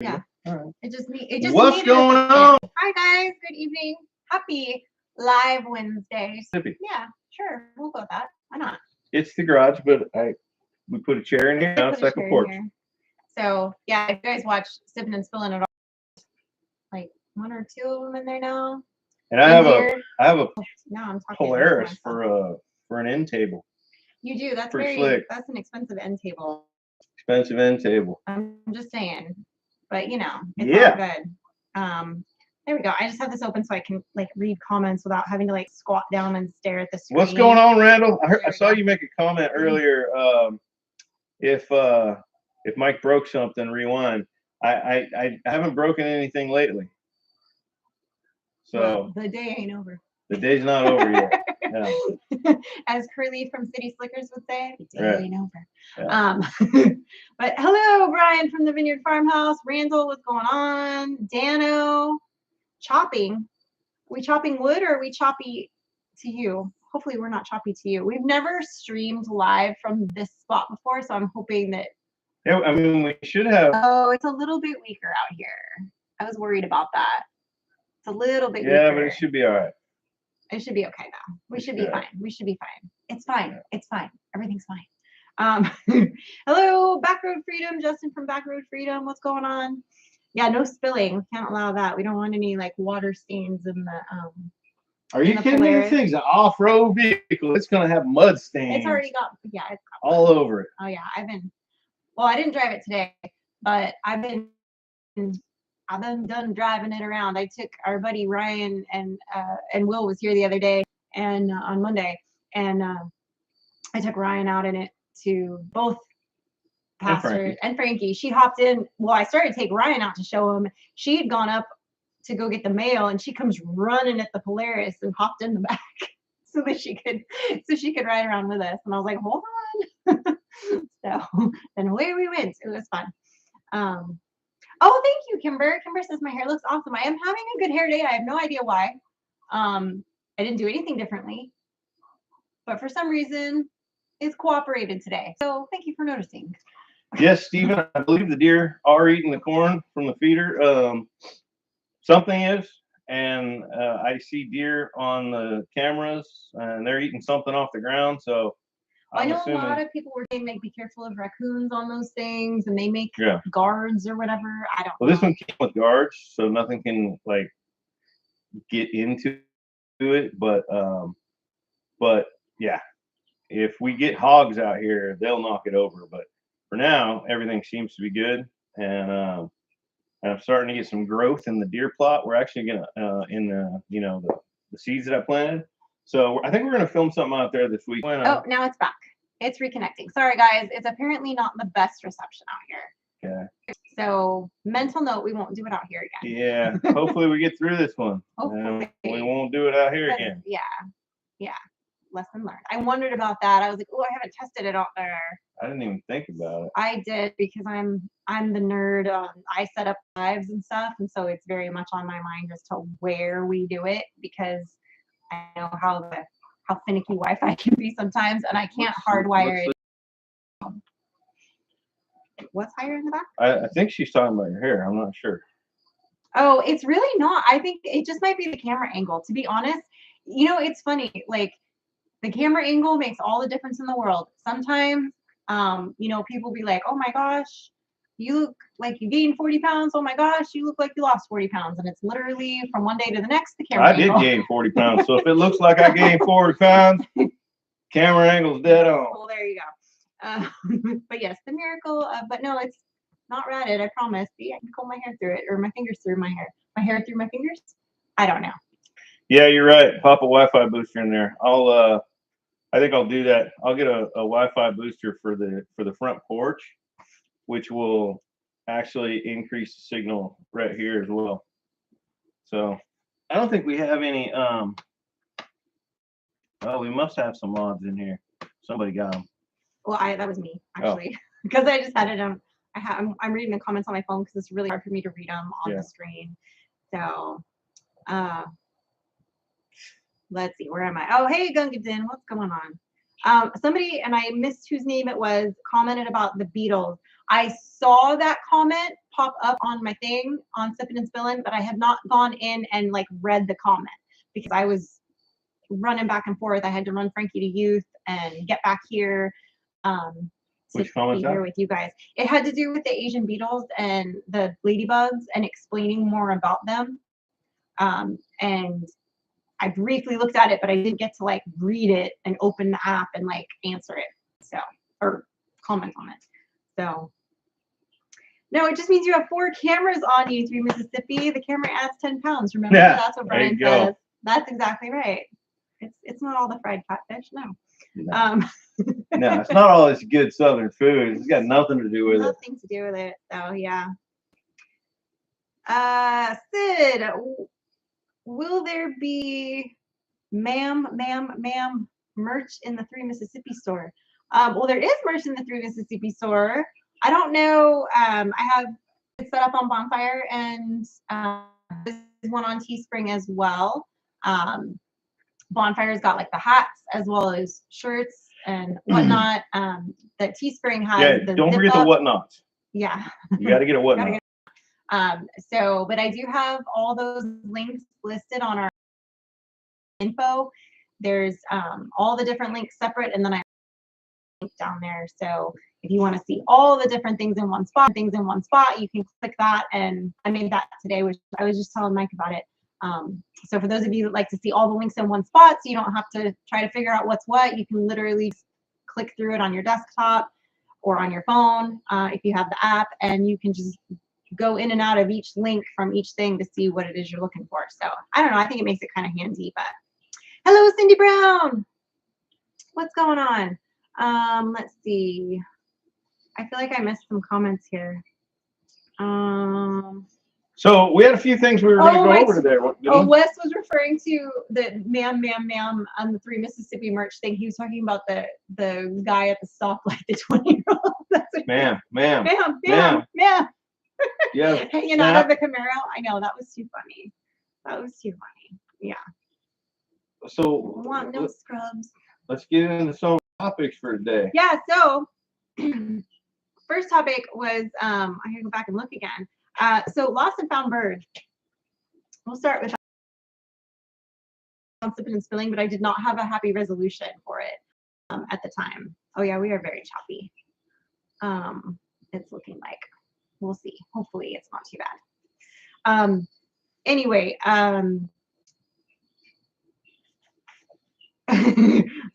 Yeah. All right. It just What's going on? Hi guys, good evening. Happy live Wednesday. Yeah, sure. We'll go with that. Why not? It's the garage, but we put a chair in here. Now it's like a porch. So yeah, if you guys watch Sipping and Spilling it all, like one or two of them in there now. And I have a Polaris for an end table. You do. That's pretty slick. That's an expensive end table. Expensive end table. I'm just saying, but you know, it's all good. There we go. I just have this open so I can like read comments without having to like squat down and stare at the screen. What's going on, Randall? I saw you make a comment earlier. If Mike broke something, rewind. I haven't broken anything lately. So well, the day ain't over. The day's not over yet. Yeah. As Curly from City Slickers would say, the day ain't over. Yeah. But hello, Brian from the Vineyard Farmhouse. Randall, what's going on? Dano, chopping. We chopping wood or are we choppy to you? Hopefully we're not choppy to you. We've never streamed live from this spot before, so I'm hoping that. Yeah, I mean, we should have. Oh, it's a little bit weaker out here. I was worried about that. It's a little bit weaker. Yeah, but it should be all right. It should be okay now. We should be fine. We should be fine. It's fine. It's fine. Everything's fine. Hello, Backroad Freedom. Justin from Backroad Freedom. What's going on? Yeah, no spilling. Can't allow that. We don't want any like water stains in the Are you kidding me? This thing's an off-road vehicle. It's gonna have mud stains. It's already got it's got all over it. Oh yeah, I didn't drive it today, but I've been done driving it around. I took our buddy Ryan and Will was here the other day and on Monday, and I took Ryan out in it to both Pastor and Frankie. She hopped in. Well, I started to take Ryan out to show him. She had gone up to go get the mail, and she comes running at the Polaris and hopped in the back so she could ride around with us. And I was like, hold on. So then away we went. It was fun. Oh, thank you, Kimber. Kimber says my hair looks awesome. I am having a good hair day. I have no idea why. I didn't do anything differently, but for some reason, it's cooperated today. So thank you for noticing. Yes, Stephen, I believe the deer are eating the corn from the feeder. Something is, and I see deer on the cameras, and they're eating something off the ground. So I know a lot of people were saying like be careful of raccoons on those things, and they make guards or whatever. I don't know. Well, this one came with guards, so nothing can like get into it. But yeah, if we get hogs out here, they'll knock it over. But for now, everything seems to be good, and I'm starting to get some growth in the deer plot. We're actually gonna in the seeds that I planted. So I think we're going to film something out there this week. Oh, now it's back. It's reconnecting. Sorry, guys. It's apparently not the best reception out here. Okay. So mental note, we won't do it out here again. Yeah. Hopefully we get through this one. Hopefully. We won't do it out here again. Yeah. Yeah. Lesson learned. I wondered about that. I was like, oh, I haven't tested it out there. I didn't even think about it. I did because I'm the nerd. I set up lives and stuff. And so it's very much on my mind as to where we do it because I know how finicky Wi-Fi can be sometimes, and I can't hardwire it. What's higher in the back? I think she's talking about your hair. I'm not sure. Oh, it's really not. I think it just might be the camera angle. To be honest, it's funny. Like the camera angle makes all the difference in the world. Sometimes, people be like, "Oh my gosh, you look like you gained 40 pounds. Oh my gosh, you look like you lost 40 pounds." And it's literally from one day to the next, the camera angle. I did gain 40 pounds. So if it looks like I gained 40 pounds, camera angle's dead on. Well, there you go. But yes, the miracle of, but no, it's not ratted, I promise. See, I can comb my hair through it, or my fingers through my hair. My hair through my fingers? I don't know. Yeah, you're right. Pop a Wi-Fi booster in there. I think I'll do that. I'll get a Wi-Fi booster for the front porch, which will actually increase the signal right here as well. So I don't think we have any. Oh, we must have some mods in here. Somebody got them. Well, that was me actually, because I just had it on. I'm reading the comments on my phone because it's really hard for me to read them on the screen. So, let's see, where am I? Oh, hey, Gungadin, what's going on? Somebody, and I missed whose name it was, commented about the beetles. I saw that comment pop up on my thing on Sippin' and Spillin', but I have not gone in and like read the comment because I was running back and forth. I had to run Frankie to youth and get back here to Which be here with you guys. It had to do with the Asian beetles and the ladybugs and explaining more about them. And I briefly looked at it, but I didn't get to like read it and open the app and like answer it. So, or comment on it. So, no, it just means you have 4 cameras on you through Mississippi. The camera adds 10 pounds. Remember, that's what Brian says. That's exactly right. It's not all the fried catfish, no. No, no, it's not all this good Southern food. It's got nothing to do with it. Nothing to do with it. So yeah. Sid, will there be ma'am merch in the 3 Mississippi store? Well, there is merch in the 3 Mississippi store. I don't know. I have it set up on Bonfire, and there's one on Teespring as well. Bonfire's got like the hats as well as shirts and whatnot. That Teespring has. Yeah, don't forget the whatnots. Yeah. You got to get a whatnot. So, but I do have all those links listed on our info. There's all the different links separate, and then I link down there. So if you want to see all the different things in one spot, you can click that. And I made that today, which I was just telling Mike about it. So for those of you that like to see all the links in one spot, so you don't have to try to figure out what's what, you can literally click through it on your desktop or on your phone if you have the app, and you can just go in and out of each link from each thing to see what it is you're looking for. So I don't know, I think it makes it kind of handy. But hello, Cindy Brown, what's going on? Let's see, I feel like I missed some comments here. So we had a few things we were going to go over today. Wes was referring to the ma'am on the 3 Mississippi merch thing. He was talking about the guy at the stoplight, the 20-year-old. Ma'am. Yeah. Hanging out of the Camaro. I know, that was too funny. Yeah. So want no scrubs. Let's get into some topics for today. Yeah. So first topic was I gotta go back and look again. So lost and found bird. We'll start with Sipping and Spilling, but I did not have a happy resolution for it at the time. Oh yeah, we are very choppy. It's looking like, we'll see. Hopefully it's not too bad. Anyway,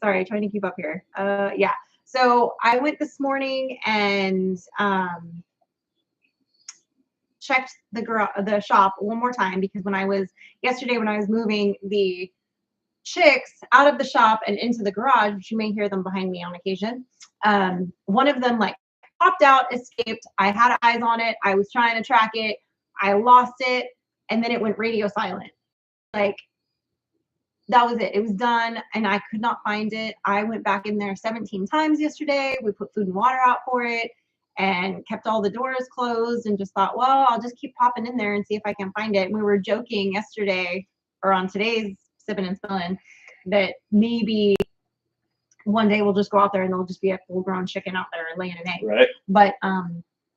sorry, trying to keep up here. Yeah. So I went this morning and checked the shop one more time, because yesterday when I was moving the chicks out of the shop and into the garage, which you may hear them behind me on occasion, one of them like popped out, escaped. I had eyes on it. I was trying to track it. I lost it, and then it went radio silent. Like, that was it. It was done, and I could not find it. I went back in there 17 times yesterday. We put food and water out for it and kept all the doors closed, and just thought, well, I'll just keep popping in there and see if I can find it. And we were joking yesterday, or on today's Sipping and Spilling, that maybe one day we'll just go out there and there'll just be a full-grown chicken out there laying an egg. Right. But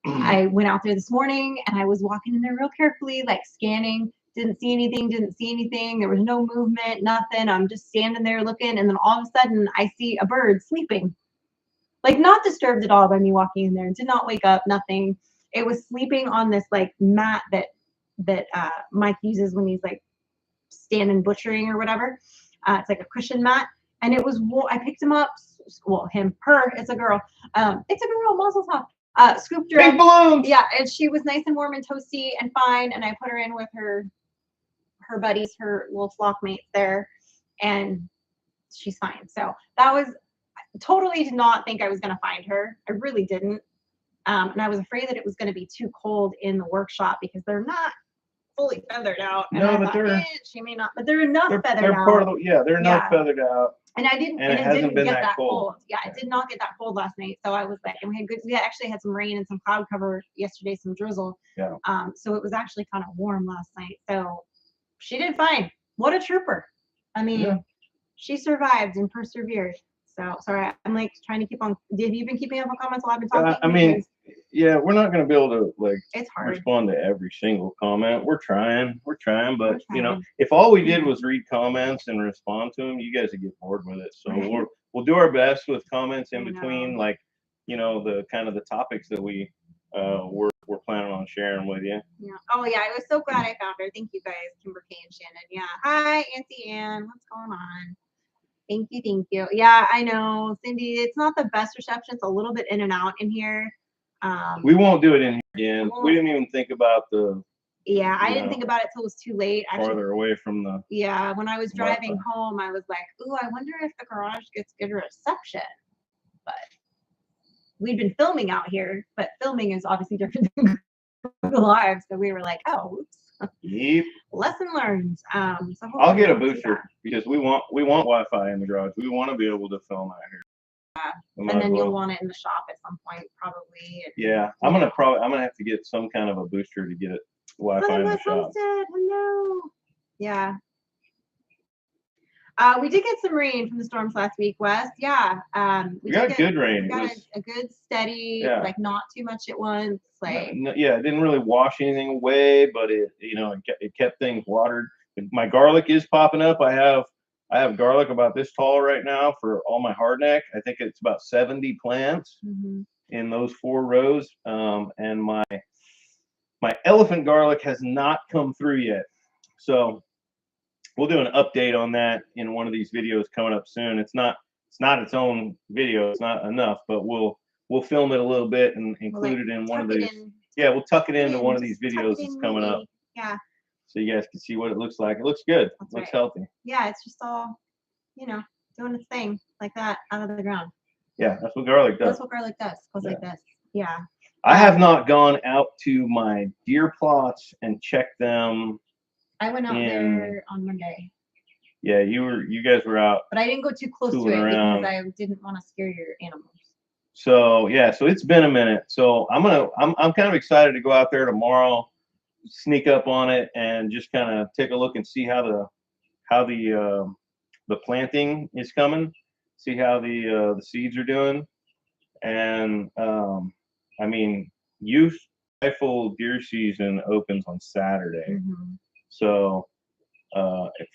I went out there this morning and I was walking in there real carefully, like scanning. Didn't see anything. There was no movement, nothing. I'm just standing there looking, and then all of a sudden I see a bird sleeping. Like, not disturbed at all by me walking in there. Did not wake up, nothing. It was sleeping on this like mat that Mike uses when he's like standing butchering or whatever. It's like a cushion mat, and it was. I picked him up. Well, her. It's a girl. It's a girl. Muzzle top. Scooped her Big up. balloons. Yeah, and she was nice and warm and toasty and fine. And I put her in with her buddies, her little flock mates there, and she's fine. So that was. Totally did not think I was going to find her. I really didn't. And I was afraid that it was going to be too cold in the workshop, because they're not fully feathered out. And no, but they're she may not, but they're enough feathered they're out. Part of they're enough feathered out. And I didn't, and it didn't been get that cold. Yeah, it did not get that cold last night. So I was like, and we actually had some rain and some cloud cover yesterday, some drizzle. Yeah. So it was actually kind of warm last night. So she did fine. What a trooper. I mean, she survived and persevered. So sorry, I'm like trying to keep on. Have you been keeping up on comments while I've been talking? I mean, Yeah, we're not going to be able to like It's hard. respond to every single comment. We're trying, but you know, trying. if all we did was read comments and respond to them, you guys would get bored with it. So we'll do our best with comments in between, like, you know, the kind of the topics that we're planning on sharing with you. Yeah. Oh yeah, I was so glad I found her. Thank you guys, Kimber K and Shannon. Yeah. Hi, Auntie Ann. What's going on? Thank you, thank you. Yeah, I know, Cindy. It's not the best reception. It's a little bit in and out in here. We won't do it in here again. We didn't even think about the. Yeah, I didn't think about it till it was too late. Actually, farther away from the. Yeah, when I was driving home, I was like, "Ooh, I wonder if the garage gets good reception." But we'd been filming out here, but filming is obviously different than live, so we were like, "Oh, oops." Yep. Lesson learned. So I'll get a booster because we want Wi-Fi in the garage. We want to be able to film out here. And then you'll want it in the shop at some point, probably. Yeah, I'm gonna have to get some kind of a booster to get it Wi-Fi in the shop. Homestead. Hello. Yeah. We did get some rain from the storms last week, Wes. Yeah. We got good rain. We got a good steady, like not too much at once. Like yeah, it didn't really wash anything away, but it kept things watered. My garlic is popping up. I have garlic about this tall right now for all my hardneck. I think it's about 70 plants in those 4 rows. And my elephant garlic has not come through yet. So we'll do an update on that in one of these videos coming up soon. It's not its own video. It's not enough, but we'll film it a little bit and include it in one of these. Yeah, we'll tuck it into one of these videos that's coming up. Yeah. So you guys can see what it looks like. It looks good. It looks healthy. Yeah, it's just all, doing its thing like that out of the ground. Yeah, that's what garlic does. That's what garlic does. Goes like this. Yeah. I have not gone out to my deer plots and checked them. I went out there on Monday. Yeah, you guys were out. But I didn't go too close to it because I didn't want to scare your animals. So yeah, so it's been a minute. So I'm kind of excited to go out there tomorrow, sneak up on it, and just kind of take a look and see how the planting is coming, see how the seeds are doing, and I mean, youth rifle deer season opens on Saturday. So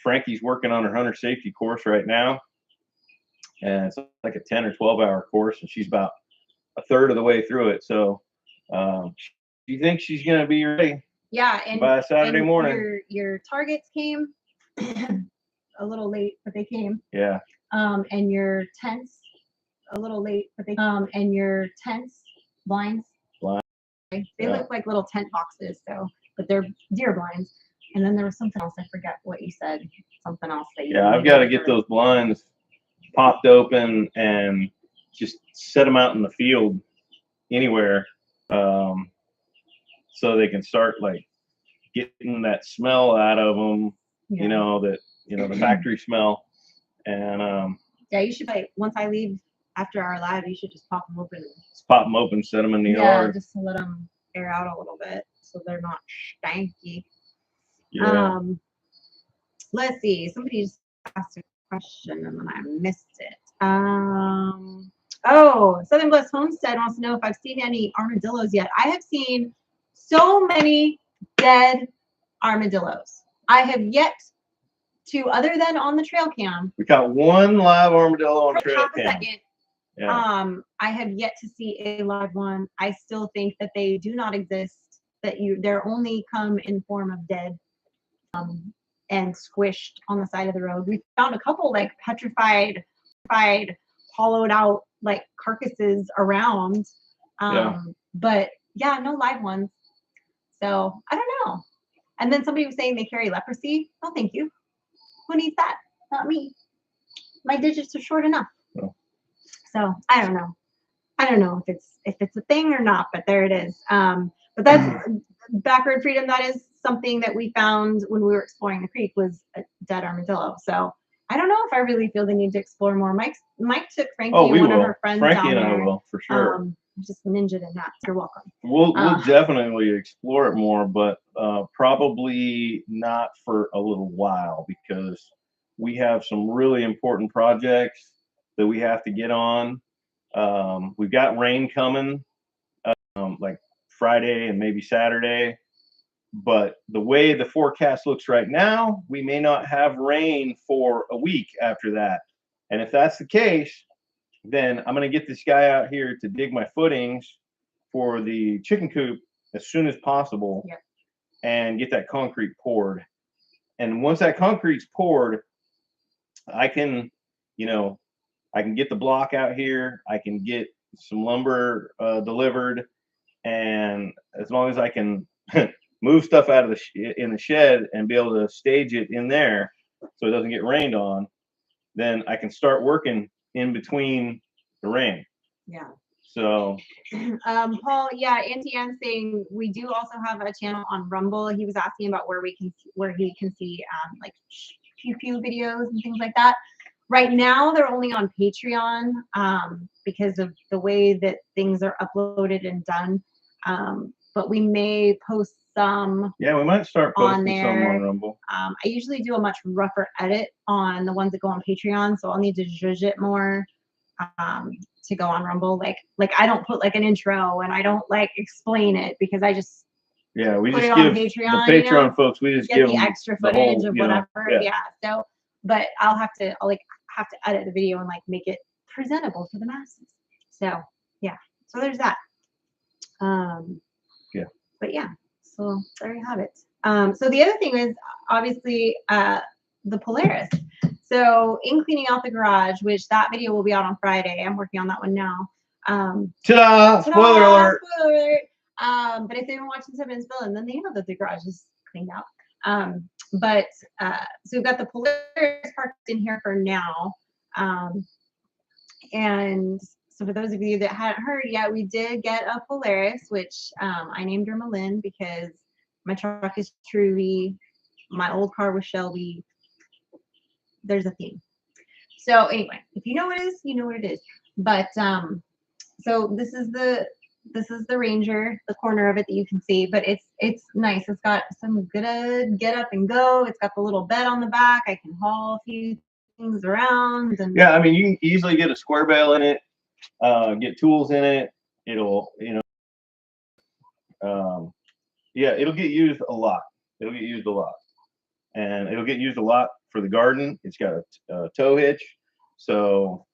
Frankie's working on her hunter safety course right now, and it's like a 10 or 12-hour course, and she's about a third of the way through it. So she thinks she's going to be ready. Yeah, and by Saturday morning. Your targets came a little late, but they came. Yeah. And your tents a little late, but they and your tents blinds. They look like little tent boxes, but they're deer blinds. And then there was something else. I forget what you said. Something else that you. Yeah, I've got to get those blinds popped open and just set them out in the field anywhere, so they can start like getting that smell out of them. Yeah. The factory smell. And yeah, you should once I leave after our live, you should just pop them open. Just pop them open, set them in the yard. Just to let them air out a little bit so they're not stanky. Yeah. Let's see. Somebody just asked a question and then I missed it. Southern Bliss Homestead wants to know if I've seen any armadillos yet. I have seen so many dead armadillos. I have yet to, other than on the trail cam. We got one live armadillo on the trail cam. Yeah. I have yet to see a live one. I still think that they do not exist. That they're only come in form of dead, and squished on the side of the road. We found a couple like petrified, hollowed out like carcasses around. But yeah, no live ones. So I don't know. And then somebody was saying they carry leprosy. Oh, thank you. Who needs that? Not me. My digits are short enough. Oh. So I don't know. I don't know if it's a thing or not, but there it is. But that's Backward Freedom. That is something that we found when we were exploring the creek, was a dead armadillo. So I don't know if I really feel the need to explore more. Mike took Frankie and one of her friends Frankie down and there. I will, for sure. Just ninja in that. You're welcome. We'll definitely explore it more, but probably not for a little while, because we have some really important projects that we have to get on. We've got rain coming like Friday and maybe Saturday. But the way the forecast looks right now, we may not have rain for a week after that. And if that's the case, then I'm going to get this guy out here to dig my footings for the chicken coop as soon as possible. Yep. And get that concrete poured. And once that concrete's poured, I can, I can get the block out here. I can get some lumber delivered. And as long as I can move stuff out of in the shed and be able to stage it in there so it doesn't get rained on, then I can start working in between the rain. Yeah. So, Paul, yeah, Ann saying we do also have a channel on Rumble. He was asking about where he can see like pew pew videos and things like that. Right now, they're only on Patreon because of the way that things are uploaded and done. But we may post some. Yeah, we might start posting on some on Rumble. I usually do a much rougher edit on the ones that go on Patreon, so I'll need to zhuzh it more. To go on Rumble, like I don't put like an intro and I don't like explain it because I just we put just it give on Patreon, the Patreon folks. We just get give the them extra footage of whatever. Yeah. So, but I'll have to edit the video and like make it presentable to the masses. So yeah, so there's that. Yeah. But yeah, so there you have it. So the other thing is obviously the Polaris. So in cleaning out the garage, which that video will be out on Friday. I'm working on that one now. Ta-da! Spoiler alert. Spoiler alert. But if they've been watching Seven and Spilling, then they know that the garage is cleaned out. So we've got the Polaris parked in here for now. And so for those of you that hadn't heard yet, we did get a Polaris, which I named her Malin because my truck is Truly. My old car was Shelby. There's a theme. So anyway, if you know what it is, you know what it is. But so this is the Ranger, the corner of it that you can see, but it's nice. It's got some good get up and go. It's got the little bed on the back. I can haul a few things around. And yeah, I mean, you can easily get a square bale in it, get tools in it. It'll, yeah, it'll get used a lot. It'll get used a lot, and it'll get used a lot for the garden. It's got a tow hitch, so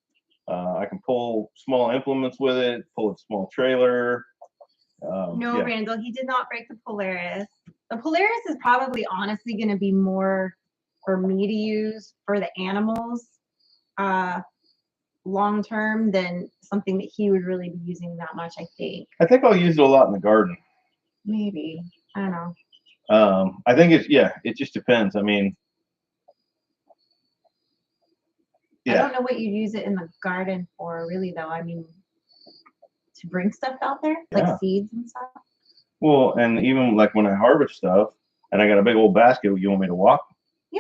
I can pull small implements with it, pull a small trailer. No, yeah. Randall, he did not break the Polaris. The Polaris is probably honestly going to be more for me to use for the animals long term than something that he would really be using that much, I think. I think I'll use it a lot in the garden. Maybe. I don't know. I think it just depends. I mean, I don't know what you use it in the garden for, really, though. I mean, to bring stuff out there, like seeds and stuff. Well, and even like when I harvest stuff, and I got a big old basket, you want me to walk? Yeah.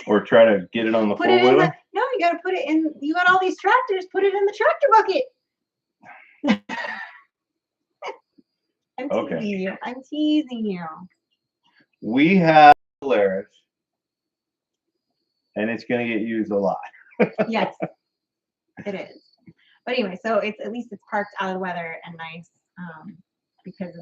Or try to get it on the four-wheeler? No, you got to put it in. You got all these tractors. Put it in the tractor bucket. I'm teasing you. I'm teasing you. We have Polaris, and it's going to get used a lot. Yes, it is. But anyway, so at least it's parked out of the weather and nice, because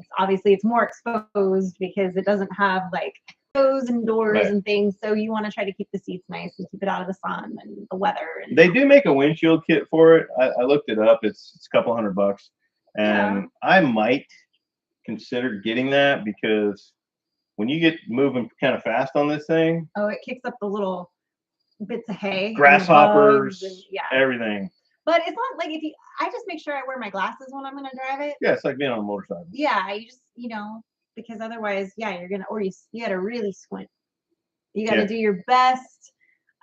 it's more exposed because it doesn't have like windows and doors and things. So you want to try to keep the seats nice and keep it out of the sun and the weather. And they do make a windshield kit for it. I looked it up. It's a couple $100, and I might consider getting that because when you get moving kind of fast on this thing, it kicks up the little bits of hay, grasshoppers, and everything. But it's not like I just make sure I wear my glasses when I'm going to drive it. Yeah, it's like being on a motorcycle. Yeah, you just, because otherwise, you're going to, or you got to really squint. You got to do your best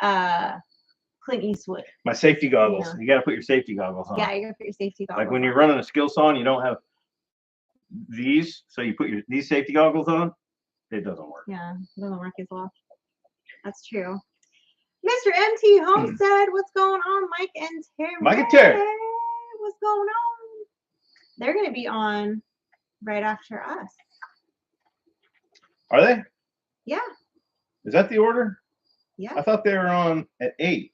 Clint Eastwood. My safety goggles. You got to put your safety goggles on. Yeah, you got to put your safety goggles on. Like when you're running a skill saw and you don't have these, so you put these safety goggles on, it doesn't work. Yeah, it doesn't work as well. That's true. Mr. MT Homestead, what's going on? Mike and Terry. Mike and Terry. What's going on? They're going to be on right after us. Are they? Yeah. Is that the order? Yeah. I thought they were on at 8.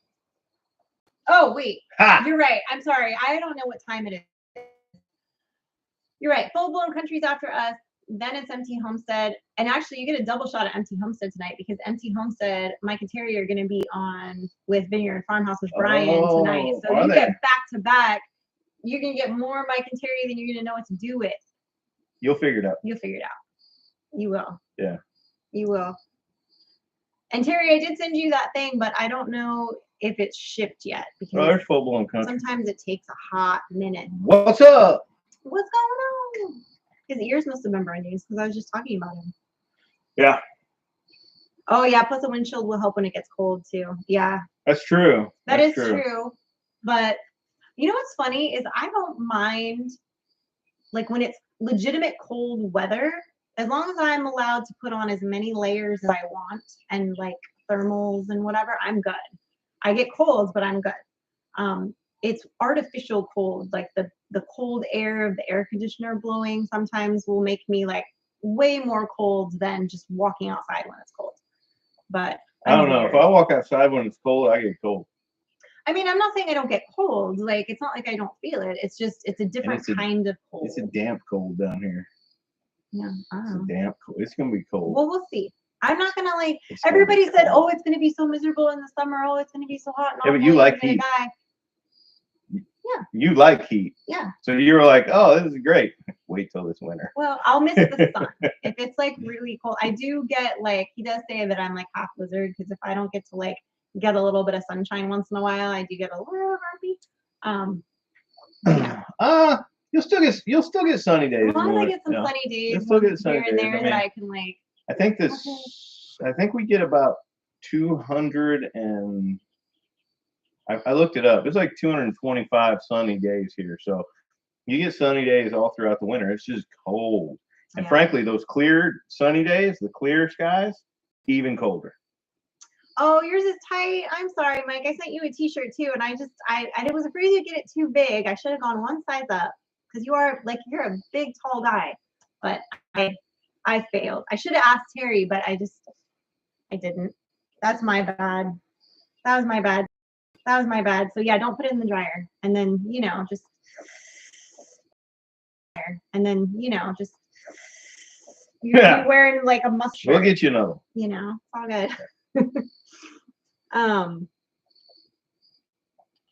Oh, wait. Ha! You're right. I'm sorry. I don't know what time it is. You're right. Full blown country's after us. Then it's Empty Homestead. And actually, you get a double shot at Empty Homestead tonight because Empty Homestead, Mike and Terry are going to be on with Vineyard Farmhouse with Brian tonight. So you get back to back. You're going to get more Mike and Terry than you're going to know what to do with. You'll figure it out. You'll figure it out. You will. Yeah. You will. And Terry, I did send you that thing, but I don't know if it's shipped yet because there's full blown country. Sometimes it takes a hot minute. What's up? What's going on? His ears must have been burning because I was just talking about him. Yeah. Oh yeah. Plus a windshield will help when it gets cold too. Yeah. That's true. That is true. But you know what's funny is I don't mind like when it's legitimate cold weather, as long as I'm allowed to put on as many layers as I want and like thermals and whatever, I'm good. I get colds, but I'm good. It's artificial cold, like the cold air of the air conditioner blowing sometimes will make me like way more cold than just walking outside when it's cold. But I don't know. If I walk outside when it's cold, I get cold. I mean, I'm not saying I don't get cold. Like, it's not like I don't feel it. It's just, it's a different kind of cold. It's a damp cold down here. Yeah, I don't know. It's a damp cold. It's going to be cold. Well, we'll see. I'm not going to like, everybody said, oh, it's going to be so miserable in the summer. Oh, it's going to be so hot. And yeah, but you like heat. Yeah. You like heat. Yeah. So you were like, oh, this is great. Wait till this winter. Well, I'll miss the sun. If it's like really cold, I do get like, he does say that I'm like half lizard because if I don't get to like get a little bit of sunshine once in a while, I do get a little grumpy. Yeah. You'll still get sunny days. As long as I get some sunny days, you'll still get sunny here and there that I can like. I think we get about 200 and I looked it up. It's like 225 sunny days here. So you get sunny days all throughout the winter. It's just cold. And frankly, those clear sunny days, the clear skies, even colder. Oh, yours is tight. I'm sorry, Mike. I sent you a t-shirt too. And I was afraid you'd get it too big. I should have gone one size up because you're a big, tall guy. But I failed. I should have asked Terry, but I didn't. That's my bad. That was my bad. So yeah, don't put it in the dryer. And then, just you're wearing like a mustard. We'll get you another. It's all good.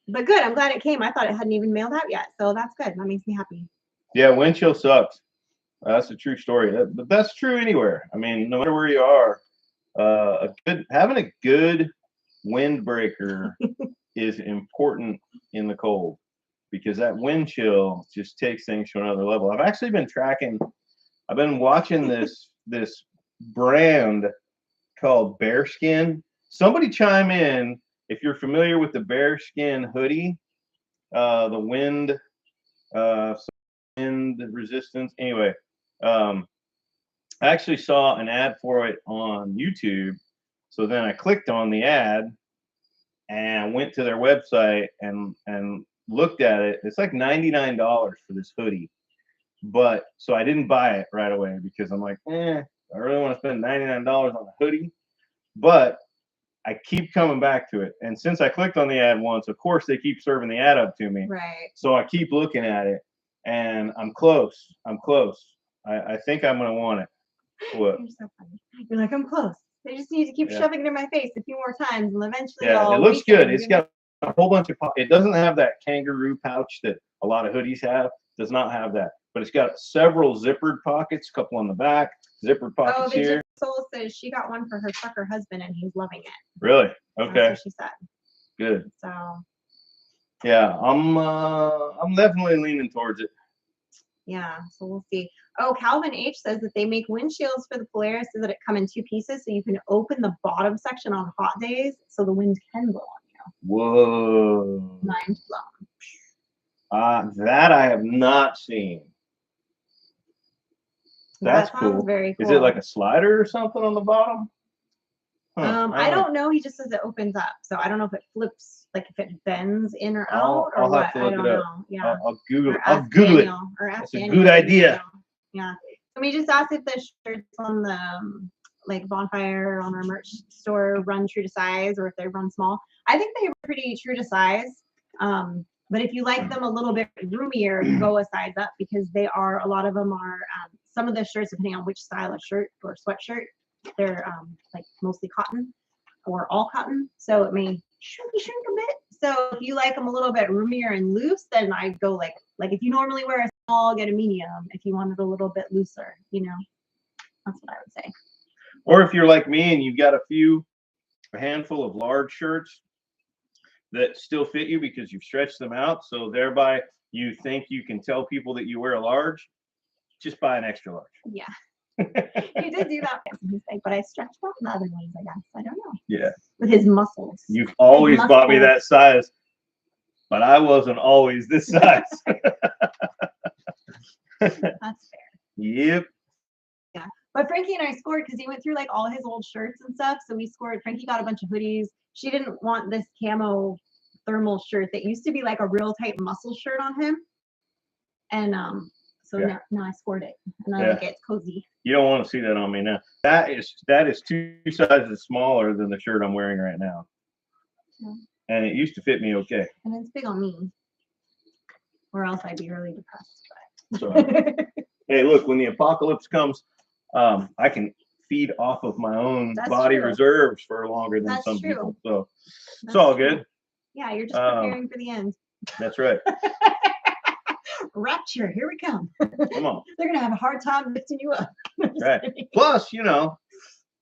But good. I'm glad it came. I thought it hadn't even mailed out yet. So that's good. That makes me happy. Yeah, wind chill sucks. That's a true story. But that's true anywhere. I mean, no matter where you are, having a good windbreaker is important in the cold because that wind chill just takes things to another level. I've actually been watching this brand called Bearskin. Somebody chime in if you're familiar with the Bearskin hoodie, the wind resistance. Anyway, I actually saw an ad for it on YouTube. So then I clicked on the ad and went to their website and looked at it. It's like $99 for this hoodie. But so I didn't buy it right away because I'm like, I really want to spend $99 on a hoodie. But I keep coming back to it. And since I clicked on the ad once, of course, they keep serving the ad up to me. Right. So I keep looking at it and I'm close. I think I'm going to want it. What? You're so funny. You're like, I'm close. They just need to keep shoving it in my face a few more times and eventually it looks good. It's got a whole bunch of it doesn't have that kangaroo pouch that a lot of hoodies have. It does not have that. But it's got several zippered pockets, a couple on the back, zippered pockets here. Soul says she got one for her trucker husband and he's loving it. Really? Okay. That's what she said. Good. So. Yeah, I'm definitely leaning towards it. Yeah, so we'll see. Oh, Calvin H says that they make windshields for the Polaris so that it come in two pieces, so you can open the bottom section on hot days, so the wind can blow on you. Whoa! Mind blown. That I have not seen. That's cool. Very cool. Is it like a slider or something on the bottom? I don't know. He just says it opens up, so I don't know if it flips, like if it bends in or out, or what. Have to look I don't it up. know. Yeah. I'll Google it. That's a good idea. Yeah. So we just asked if the shirts on the like Bonfire on our merch store run true to size, or if they run small. I think they run pretty true to size. But if you like them a little bit roomier, go a size up because a lot of them are, some of the shirts, depending on which style of shirt or sweatshirt, they're like mostly cotton or all cotton. So it may shrink a bit. So if you like them a little bit roomier and loose, then I go like if you normally wear a small, get a medium. If you want it a little bit looser, that's what I would say. Or if you're like me and you've got a handful of large shirts that still fit you because you've stretched them out, so thereby you think you can tell people that you wear a large, just buy an extra large. Yeah. You did do that mistake, but I stretched out the other ones, I guess. I don't know. Yeah. With his muscles. You've always bought me that size, but I wasn't always this size. That's fair. Yep. Yeah. But Frankie and I scored because he went through like all his old shirts and stuff. So we scored. Frankie got a bunch of hoodies. She didn't want this camo thermal shirt that used to be like a real tight muscle shirt on him. And so now I scored it. And I like it. It's cozy. You don't want to see that on me now. That is 2 sizes smaller than the shirt I'm wearing right now. Yeah. And it used to fit me okay. And it's big on me. Or else I'd be really depressed. But. So, hey, look, when the apocalypse comes, I can feed off of my own body reserves for longer than some people. So it's all good. Yeah, you're just preparing for the end. That's right. Rapture, here we come. Come on. They're gonna have a hard time lifting you up. Right. Plus,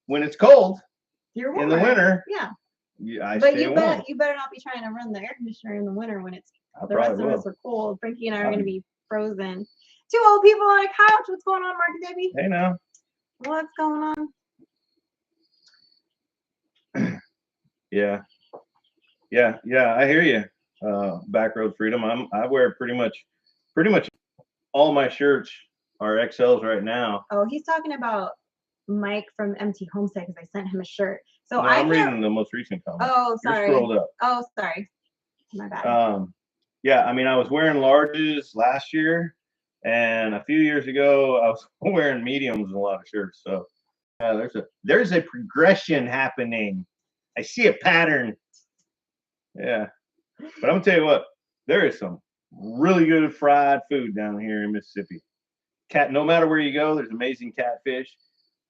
when it's cold you're in the winter, you better not be trying to run the air conditioner in the winter when it's the rest of us are cold. Frankie and I are gonna be frozen. 2 old people on a couch. What's going on, Mark and Debbie? Hey now. What's going on? Yeah, I hear you. Backroad Freedom. I wear pretty much all my shirts are XLs right now. Oh, he's talking about Mike from MT Homestead because I sent him a shirt. So I'm reading the most recent comment. Oh, sorry. You're scrolled up. Oh, sorry. My bad. Yeah, I mean, I was wearing larges last year, and a few years ago, I was wearing mediums in a lot of shirts. So, yeah, there's a progression happening. I see a pattern. Yeah, but I'm gonna tell you what, there is some really good fried food down here in Mississippi. No matter where you go, there's amazing catfish,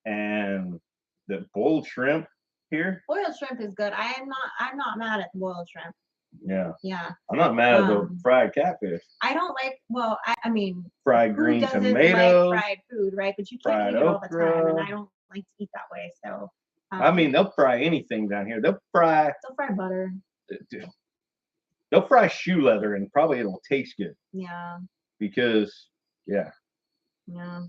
and the boiled shrimp here. Boiled shrimp is good. I'm not mad at the boiled shrimp. Yeah. Yeah. I'm not mad at the fried catfish. I don't like. Well, I mean, fried green tomatoes, like fried food, right? But you can't eat it all the time, and I don't like to eat that way. So. I mean, they'll fry anything down here. They'll fry butter. They'll fry shoe leather, and probably it'll taste good. Yeah. Because, yeah. Yeah.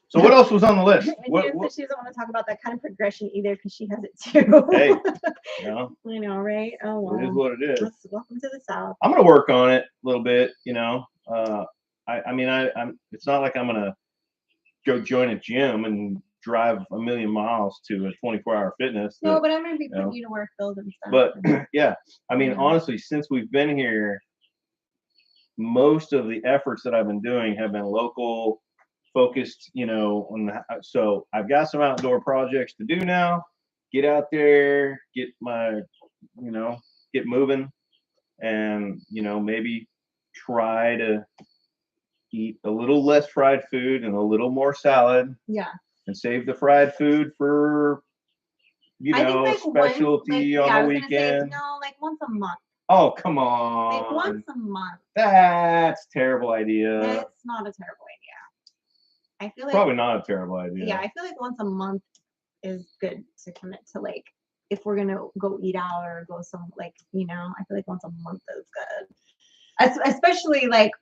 So what else was on the list? She doesn't want to talk about that kind of progression either because she has it too. Hey, I know, right? Oh, well. It is what it is. Welcome to the South. I'm gonna work on it a little bit. I mean, it's not like I'm gonna go join a gym and drive 1,000,000 miles to a 24-hour fitness. No, but I'm gonna be putting you to work, building stuff. But yeah, I mean, honestly, since we've been here, most of the efforts that I've been doing have been local focused, so I've got some outdoor projects to do now. Get out there, get moving, and maybe try to eat a little less fried food and a little more salad. Yeah. And save the fried food for specialty on the weekend. Like once a month. Oh, come on. Like once a month. That's a terrible idea. It's not a terrible idea. I feel like probably not a terrible idea. Yeah, I feel like once a month is good to commit to, like if we're gonna go eat out or go some I feel like once a month is good. Especially like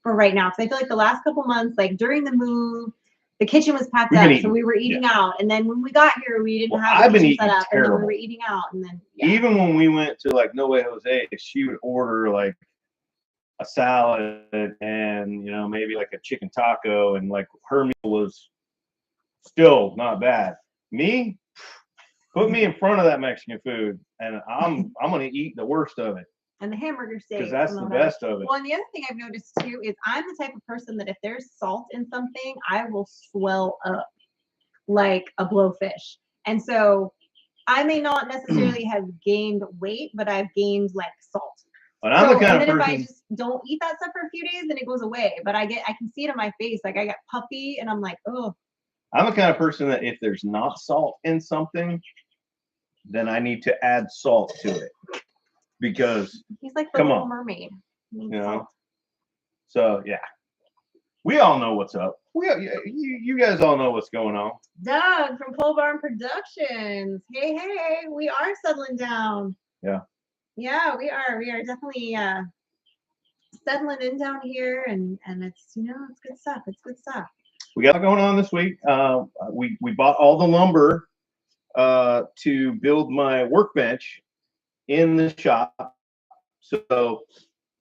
for right now, because I feel like the last couple months, like during the move, the kitchen was packed up, so we were eating out, and then when we got here, we didn't have the kitchen set up, and then we were eating out, and then even when we went to like No Way Jose, she would order like a salad and maybe like a chicken taco, and like her meal was still not bad. Me, put me in front of that Mexican food, and I'm gonna eat the worst of it. And the hamburger steak. Because that's the best of it. Well, and the other thing I've noticed too is I'm the type of person that if there's salt in something, I will swell up like a blowfish. And so I may not necessarily have gained weight, but I've gained like salt. But I'm the kind and of then person. if I just don't eat that stuff for a few days, then it goes away. But I can see it in my face. Like I get puffy, and I'm like, oh. I'm the kind of person that if there's not salt in something, then I need to add salt to it, because He's like the come Little on, Mermaid. you know. So yeah, we all know what's up. You guys all know what's going on. Doug from Pole Barn Productions. Hey, we are settling down. Yeah. Yeah, we are. We are definitely settling in down here, and it's it's good stuff. It's good stuff. We got going on this week. We bought all the lumber to build my workbench in the shop. So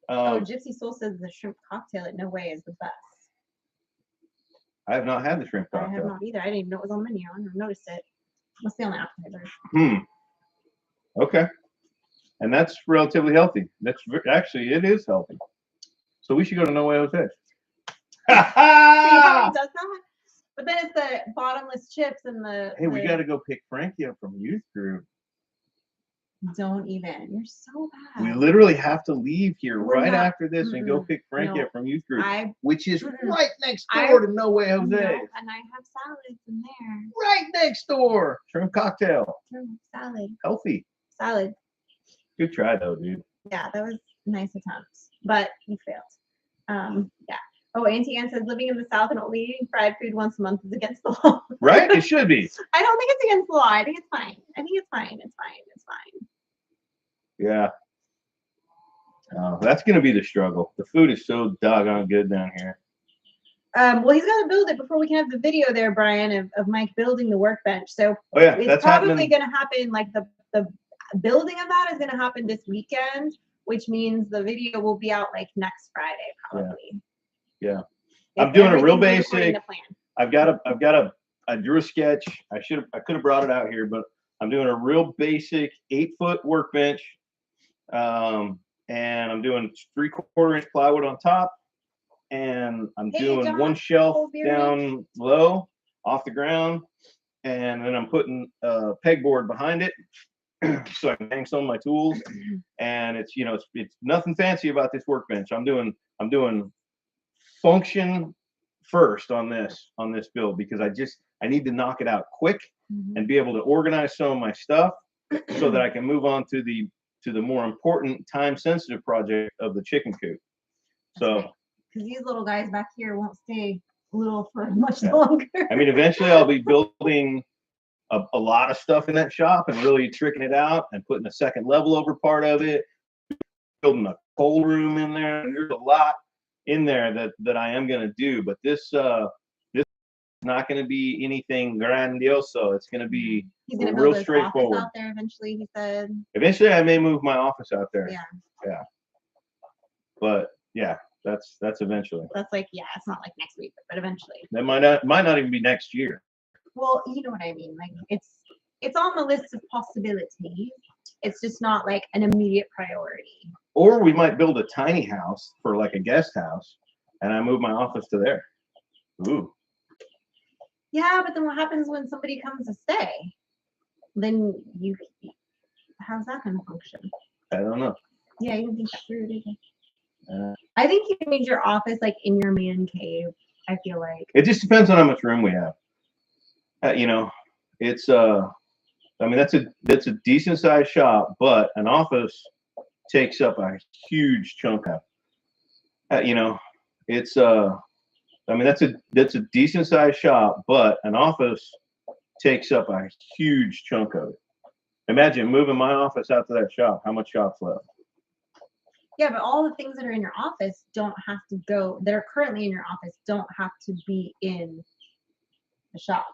Gypsy Soul says the shrimp cocktail at No Way is the best. I have not had the shrimp cocktail. I have not either. I didn't even know it was on the menu. I never noticed it. Must be on the appetizer. Okay. And that's relatively healthy. Actually, it is healthy. So we should go to No Way Jose. See how he does that? But then it's the bottomless chips and the. Hey, we got to go pick Frankie up from youth group. Don't even. You're so bad. We literally have to leave here after this Mm-mm. and go pick Frankie up from youth group, which is Mm-mm. right next door to No Way Jose. No, and I have salads in there. Right next door. Shrimp cocktail. Salad. Healthy. Salad. Good try though, dude. Yeah, that was a nice attempt, but you failed. Yeah. Oh, Auntie Ann says living in the South and only eating fried food once a month is against the law. Right? It should be. I don't think it's against the law. I think it's fine. It's fine. Yeah. That's going to be the struggle. The food is so doggone good down here. Well, he's got to build it before we can have the video there, Brian, of Mike building the workbench. So it's probably going to happen, like the building of that is going to happen this weekend, which means the video will be out like next Friday, probably. Yeah. I'm doing a real basic. I drew a sketch. I could have brought it out here, but I'm doing a real basic 8-foot workbench. And I'm doing 3/4 inch plywood on top, and I'm doing one shelf down low off the ground, and then I'm putting a pegboard behind it so I can hang some of my tools. And it's it's nothing fancy about this workbench. I'm doing function first on this build, because I need to knock it out quick and be able to organize some of my stuff so that I can move on to the more important time sensitive project of the chicken coop. So because these little guys back here won't stay little for much longer. I mean, eventually I'll be building a lot of stuff in that shop and really tricking it out and putting a second level over part of it, building a cold room in there. There's a lot in there that I am going to do, but this is not going to be anything grandioso. It's going to be real straightforward. Out there eventually, he said. Eventually, I may move my office out there. Yeah. But yeah, that's eventually. That's like, yeah, it's not like next week, but eventually. That might not even be next year. Well, you know what I mean. Like it's on the list of possibilities. It's just not like an immediate priority. Or we might build a tiny house for like a guest house, and I move my office to there. Ooh. Yeah, but then what happens when somebody comes to stay? Then how's that going to function? I don't know. Yeah, you don't think that through, do you? I think you need your office like in your man cave. I feel like it just depends on how much room we have. It's I mean that's a decent sized shop, but an office takes up a huge chunk of. It's I mean that's a decent sized shop, but an office takes up a huge chunk of it. Imagine moving my office out to that shop. How much shop's left? Yeah, but all the things that are in your office don't have to go. That are currently in your office don't have to be in the shop.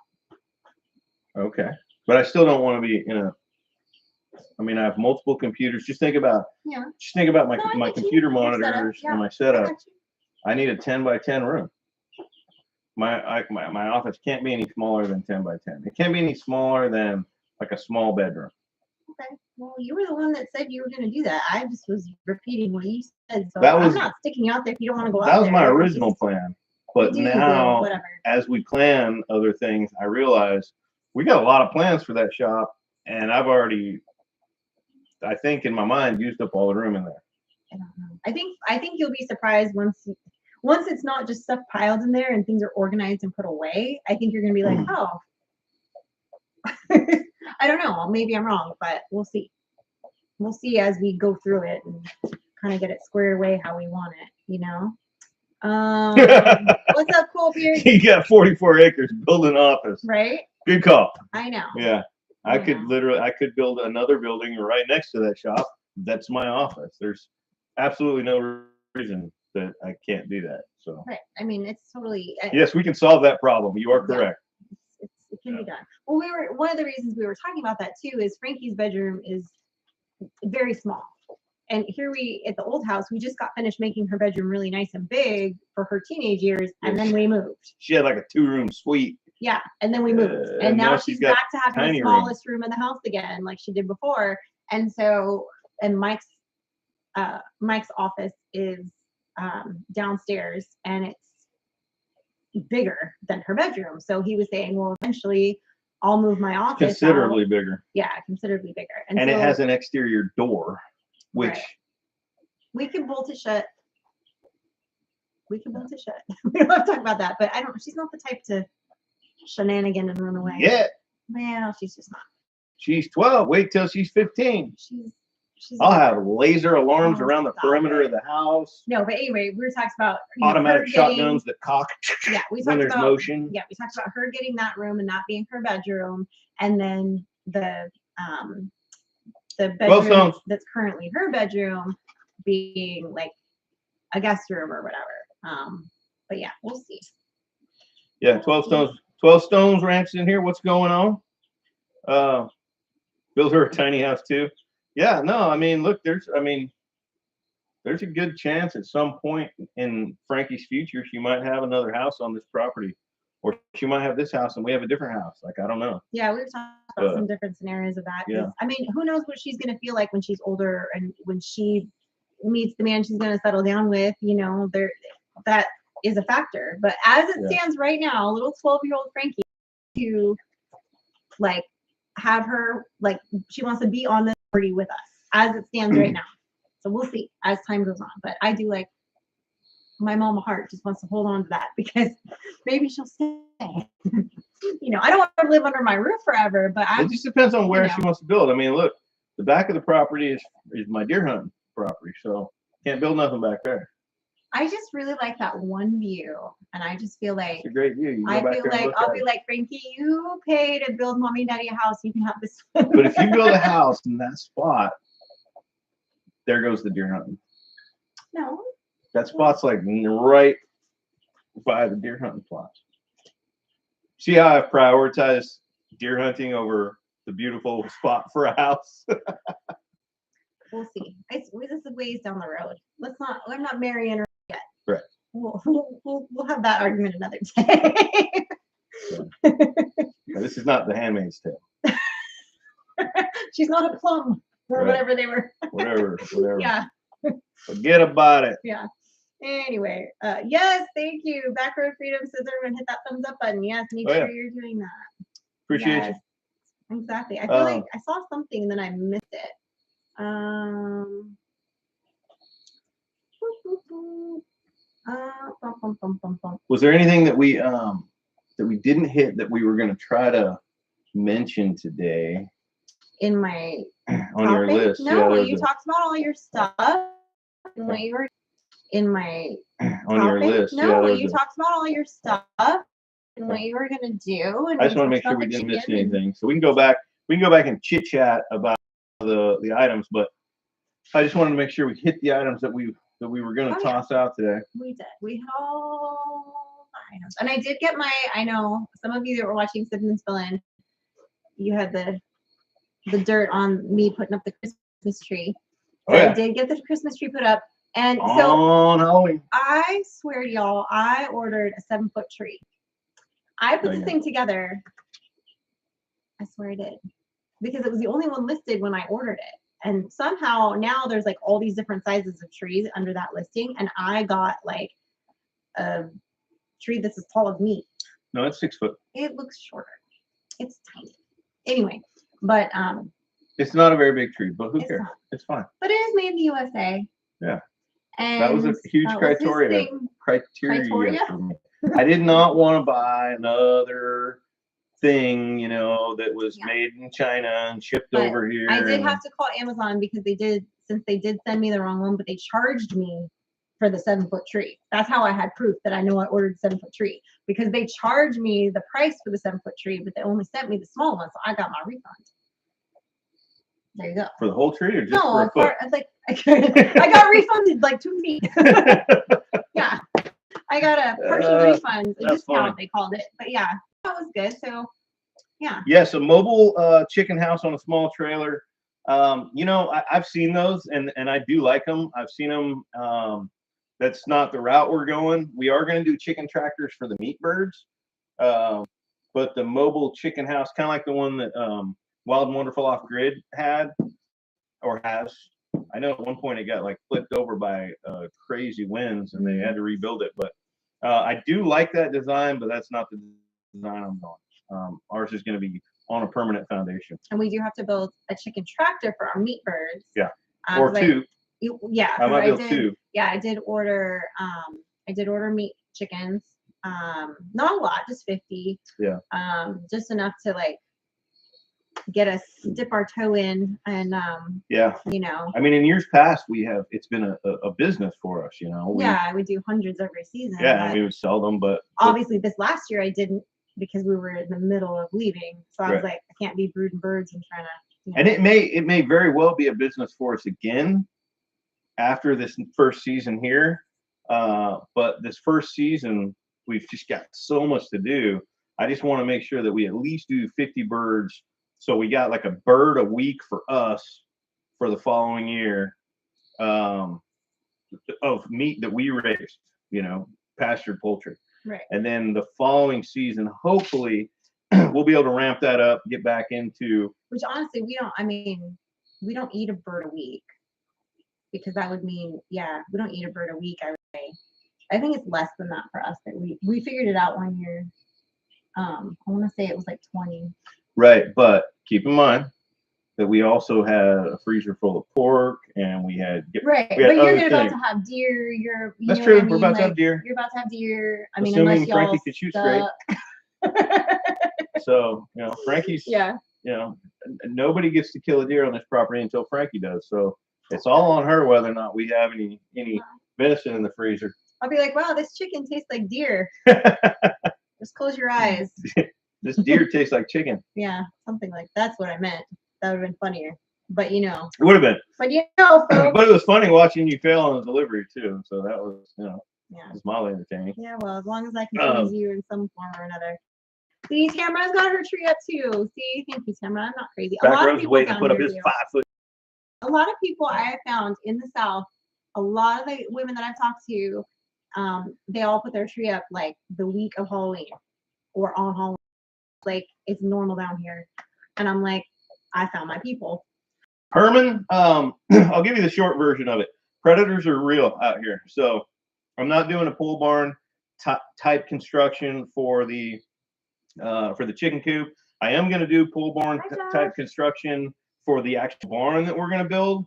Okay, but I still don't want to be in a. I mean, I have multiple computers. Just think about my computer monitors and my setup. I need a 10 by 10 room. My office can't be any smaller than 10 by 10. It can't be any smaller than like a small bedroom. Okay. Well, you were the one that said you were going to do that. I just was repeating what you said. So I'm not sticking out there if you don't want to go out there. That was my original plan. But now, as we plan other things, I realize we got a lot of plans for that shop, And I've already, I think in my mind, used up all the room in there. I don't know. I think you'll be surprised once it's not just stuff piled in there and things are organized and put away. I think you're gonna be like, oh, I don't know. Maybe I'm wrong, but we'll see. We'll see as we go through it and kind of get it squared away how we want it, you know. What's up, Cool Beard? You got 44 acres, build an office. Right? Good call. I know. Yeah. I could build another building right next to that shop. That's my office. There's absolutely no reason that I can't do that. So right. I mean, it's totally yes, we can solve that problem. You are correct. It can be done. Well, one of the reasons we were talking about that too is Frankie's bedroom is very small. And here at the old house, we just got finished making her bedroom really nice and big for her teenage years, and then we moved. She had like a 2-room suite. Yeah, and then we moved, and now she's back to having the smallest room in the house again, like she did before. And so, and Mike's office is downstairs, and it's bigger than her bedroom. So he was saying, well, eventually I'll move my office considerably bigger. Yeah, considerably bigger. And so, it has an exterior door, which we can bolt it shut. We can bolt it shut. We don't have to talk about that, but she's not the type to shenanigan and run away. Yeah. Well, she's just not. She's 12. Wait till she's 15. She's I'll have laser alarms around the perimeter of the house. No, but anyway, we were talking about automatic shotguns that cock. Yeah, we when talked there's about motion. Yeah, we talked about her getting that room and that being her bedroom, and then the bedroom that's currently her bedroom being like a guest room or whatever. But yeah, we'll see. Yeah, 12 Stones. 12 Stones Ranch in here. What's going on? Build her a tiny house too. Yeah, no, I mean, look, there's a good chance at some point in Frankie's future she might have another house on this property, or she might have this house and we have a different house. Like, I don't know. Yeah, we've talked about some different scenarios of that. Yeah. I mean, who knows what she's gonna feel like when she's older and when she meets the man she's gonna settle down with. You know, that is a factor. But as it stands right now, little 12-year-old Frankie, to like have her, like, she wants to be on this party with us as it stands right now. So we'll see as time goes on. But I do, like, my mama heart just wants to hold on to that because maybe she'll stay. You know, I don't want her to live under my roof forever, but it just depends on where she wants to build. I mean, look, the back of the property is my deer hunting property, so can't build nothing back there. I just really like that one view, and I just feel like it's a great view. I'll be like, Frankie, you pay to build mommy and daddy a house. You can have this. But if you build a house in that spot, there goes the deer hunting. No. That spot's like right by the deer hunting plots. See how I've prioritized deer hunting over the beautiful spot for a house? We'll see. This is a ways down the road. I'm not marrying her yet. Right. We'll have that argument another day. Now, this is not The Handmaid's Tale. She's not a plum or whatever they were. Whatever. Yeah. Forget about it. Yeah. Anyway, yes, thank you. Backroad Freedom says everyone hit that thumbs up button. Yes, make sure you're doing that. Appreciate you. Exactly. I feel like I saw something and then I missed it. Was there anything that we didn't hit that we were going to try to mention today? In my on your list? No, you talked about all your stuff. And what you were in my on your list. No, you talked about all your stuff and what you were going to do. And I just want to make sure we didn't miss anything. So we can go back and chit chat about the items, but I just wanted to make sure we hit the items that we were going to toss out today. We did. We had all the items, and I did get I know some of you that were watching Siblings Fill In, you had the dirt on me putting up the Christmas tree. So I did get the Christmas tree put up, and so I swear to y'all, I ordered a 7-foot tree. I put this thing together. I swear I did, because it was the only one listed when I ordered it. And somehow now there's like all these different sizes of trees under that listing. And I got like a tree that's as tall as me. No, it's 6 foot. It looks shorter. It's tiny. Anyway, But it's not a very big tree, but who it's cares? not. It's fine. But it is made in the USA. Yeah. And That was a huge that was his criteria criteria for me. I did not want to buy another thing, you know, that was made in China and shipped But over here. I did have to call Amazon because since they did send me the wrong one, but they charged me for the 7-foot tree. That's how I had proof that I know I ordered a 7-foot tree, because they charged me the price for the 7-foot tree, but they only sent me the small one, so I got my refund. There you go. For the whole tree or just for a foot? I was like, I got refunded like 2 feet. Yeah, I got a partial refund, a discount they called it. But yeah, that was good. So yeah. Yes, a mobile chicken house on a small trailer. You know, I've seen those, and I do like them. I've seen them. That's not the route we're going. We are going to do chicken tractors for the meat birds, but the mobile chicken house, kind of like the one that Wild and Wonderful Off Grid had or has. I know at one point it got like flipped over by crazy winds, and they had to rebuild it. But I do like that design, but that's not the design I'm going. Ours is going to be on a permanent foundation. And we do have to build a chicken tractor for our meat birds. Yeah, or two. Yeah, I might build two. Yeah, I did order meat chickens. Not a lot, just 50. Yeah. Just enough to like get us dip our toe in, and yeah, you know. I mean, in years past, it's been a business for us, you know. Yeah, we do hundreds every season. Yeah, and we would sell them, but obviously this last year I didn't, because we were in the middle of leaving. So I was like, I can't be brooding birds and trying to. You know. And it may very well be a business for us again after this first season here. But this first season, we've just got so much to do. I just want to make sure that we at least do 50 birds. So we got like a bird a week for us for the following year of meat that we raised, you know, pastured poultry. Right. And then the following season, hopefully, we'll be able to ramp that up, get back into. Which honestly, we don't eat a bird a week, because that would mean, we don't eat a bird a week, I would say. I think it's less than that for us. That we figured it out one year. I want to say it was like 20. Right, but keep in mind that we also had a freezer full of pork, and we had but you're about to have deer. That's true. We're about to have deer. You're about to have deer. I mean, assuming unless y'all Frankie could shoot straight. So you know, Frankie's. Yeah. You know, nobody gets to kill a deer on this property until Frankie does. So it's all on her whether or not we have any venison in the freezer. I'll be like, wow, this chicken tastes like deer. Just close your eyes. This deer tastes like chicken. Yeah, something like that's what I meant. That would have been funnier. But you know. It would have been. But you know, folks. But it was funny watching you fail on the delivery too. So that was, you know, it was mildly entertaining. Yeah, well, as long as I can please you in some form or another. See, Tamara's got her tree up too. See, thank you, Tamara. I'm not crazy. Back row's waiting to put up his 5 foot. A lot of people I have found in the South, a lot of the women that I've talked to, they all put their tree up like the week of Halloween or on Halloween. Like it's normal down here. And I'm like, I found my people. Herman, I'll give you the short version of it. Predators are real out here. So I'm not doing a pole barn type construction for the chicken coop. I am going to do pole barn type construction for the actual barn that we're going to build.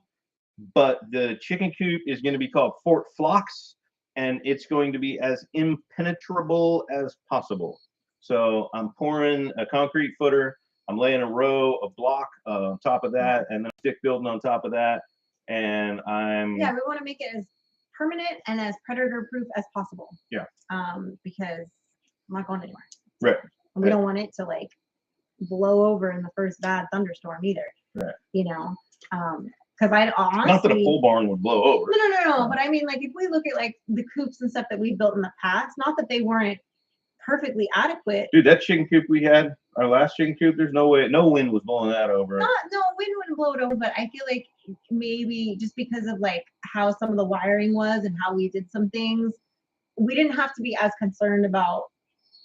But the chicken coop is going to be called Fort Phlox, and it's going to be as impenetrable as possible. So I'm pouring a concrete footer. I'm laying a row of block on top of that, and then stick building on top of that. And we want to make it as permanent and as predator proof as possible. Yeah. Because I'm not going anywhere. Right. And we don't want it to like blow over in the first bad thunderstorm either. Right. You know, because I honestly, not that a pole barn would blow over. No. But I mean, like if we look at like the coops and stuff that we built in the past, not that they weren't perfectly adequate. Dude, that chicken coop we had, our last chicken coop, there's no way, no wind was blowing that over. No, wind wouldn't blow it over, but I feel like maybe just because of like how some of the wiring was and how we did some things, we didn't have to be as concerned about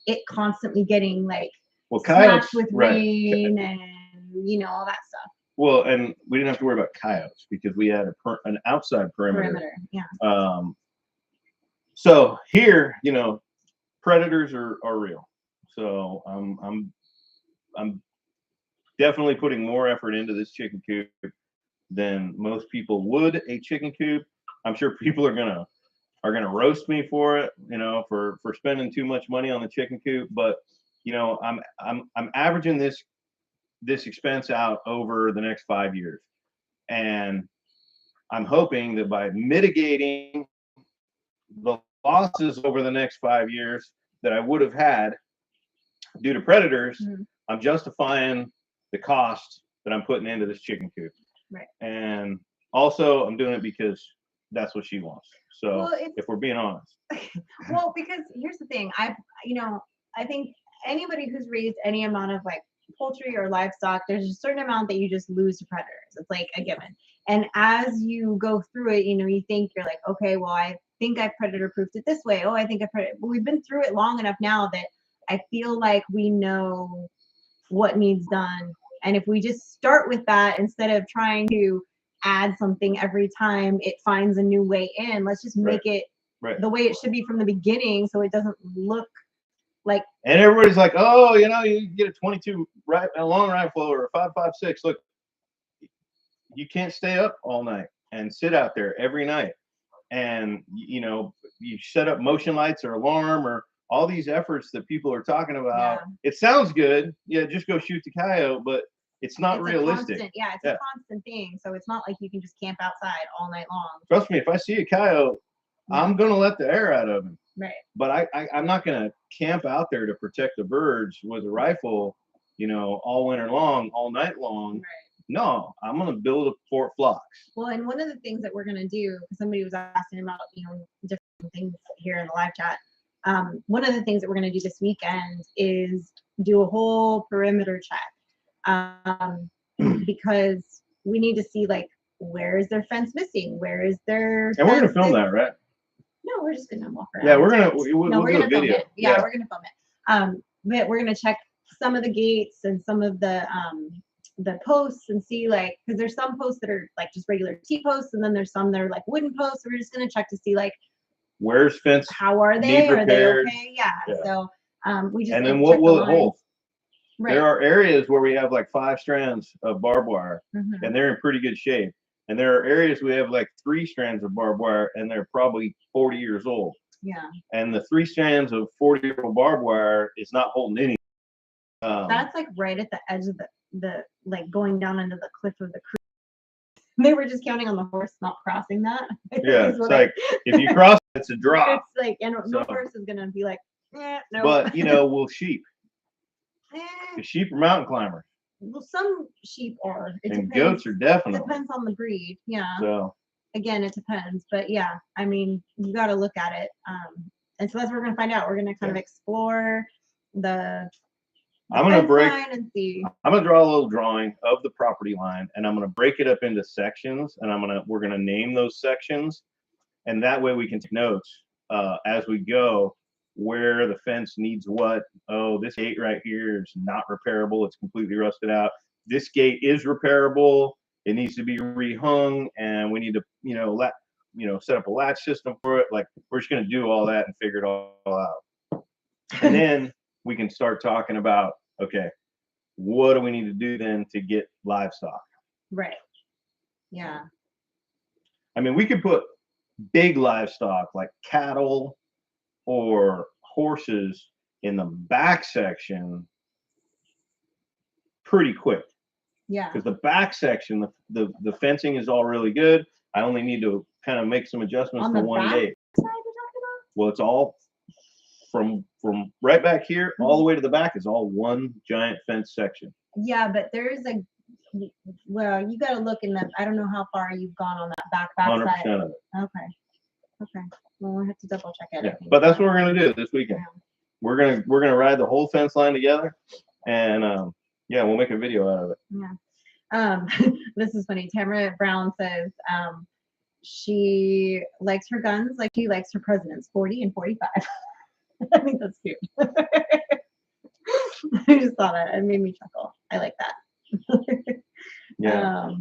it constantly getting like coyotes with rain and you know all that stuff. Well, and we didn't have to worry about coyotes because we had an outside perimeter. Yeah. So here, you know, predators are real. So I'm definitely putting more effort into this chicken coop than most people would a chicken coop. I'm sure people are gonna roast me for it, you know, for spending too much money on the chicken coop. But you know, I'm averaging this expense out over the next 5 years, and I'm hoping that by mitigating the losses over the next 5 years that I would have had due to predators, I'm justifying the cost that I'm putting into this chicken coop. Right. And also I'm doing it because that's what she wants. So well, if we're being honest. Well, because here's the thing. I think anybody who's raised any amount of like poultry or livestock, there's a certain amount that you just lose to predators. It's like a given. And as you go through it, you know, you think you're like, okay, well, I think I've predator proofed it this way. Oh, I think I've predator. But we've been through it long enough now that I feel like we know what needs done. And if we just start with that instead of trying to add something every time it finds a new way in, let's just make it the way it should be from the beginning, so it doesn't look like. And everybody's like, oh, you know, you get a 22 a long rifle or a 5.56. Look, you can't stay up all night and sit out there every night. And you know, you set up motion lights or alarm or all these efforts that people are talking about. Yeah. It sounds good. Yeah, just go shoot the coyote, but it's not realistic. It's a constant thing. So it's not like you can just camp outside all night long. Trust me, if I see a coyote, I'm gonna let the air out of him. Right. But I'm not gonna camp out there to protect the birds with a rifle, you know, all winter long, all night long. Right. No, I'm gonna build a Fort Flocks. Well, and one of the things that we're gonna do, because somebody was asking about, you know, different things here in the live chat. One of the things that we're going to do this weekend is do a whole perimeter check, because we need to see, like, where is their fence missing? Where is their and we're going to film that, right? No, we're just going to walk around. Yeah, we're going to we're going to film it. Yeah, we're going to film it. But we're going to check some of the gates and some of the posts and see, like, because there's some posts that are like just regular T-posts, and then there's some that are like wooden posts. So we're just going to check to see, like, where's fence? How are they? Are they okay? Yeah. So we just. And then what will it hold? Right. There are areas where we have like 5 strands of barbed wire, and they're in pretty good shape. And there are areas we have like 3 strands of barbed wire, and they're probably 40 years old. Yeah. And the 3 strands of 40-year-old barbed wire is not holding any. That's like right at the edge of the like going down into the cliff of the creek. They were just counting on the horse not crossing that. Yeah, it's like if you cross, it's a drop. It's like, and no horse is gonna be like, no. But you know, will sheep? The sheep are mountain climbers. Well, some sheep are. And goats are definitely. It depends on the breed. Yeah. So again, it depends. But yeah, I mean, you got to look at it. And so that's what we're gonna find out. We're gonna kind of explore the. I'm gonna break and see. I'm gonna draw a little drawing of the property line, and I'm gonna break it up into sections, and we're gonna name those sections, and that way we can take notes as we go where the fence needs what. Oh, this gate right here is not repairable; it's completely rusted out. This gate is repairable; it needs to be rehung, and we need to set up a latch system for it. Like, we're just gonna do all that and figure it all out, and then we can start talking about, okay, what do we need to do then to get livestock? Right. Yeah. I mean, we could put big livestock like cattle or horses in the back section pretty quick. Yeah. Because the back section, the fencing is all really good. I only need to kind of make some adjustments for one day. Well, it's all from right back here all the way to the back is all one giant fence section. Yeah, but there's well, you got to look in the. I don't know how far you've gone on that back 100% side. Of it. Okay. Well, we'll have to double check it. Yeah, but that's what we're gonna do this weekend. Yeah. We're gonna ride the whole fence line together, and we'll make a video out of it. Yeah. This is funny. Tamara Brown says she likes her guns like she likes her presidents, 40 and 45. I think that's cute. I just thought it made me chuckle. I like that. Yeah.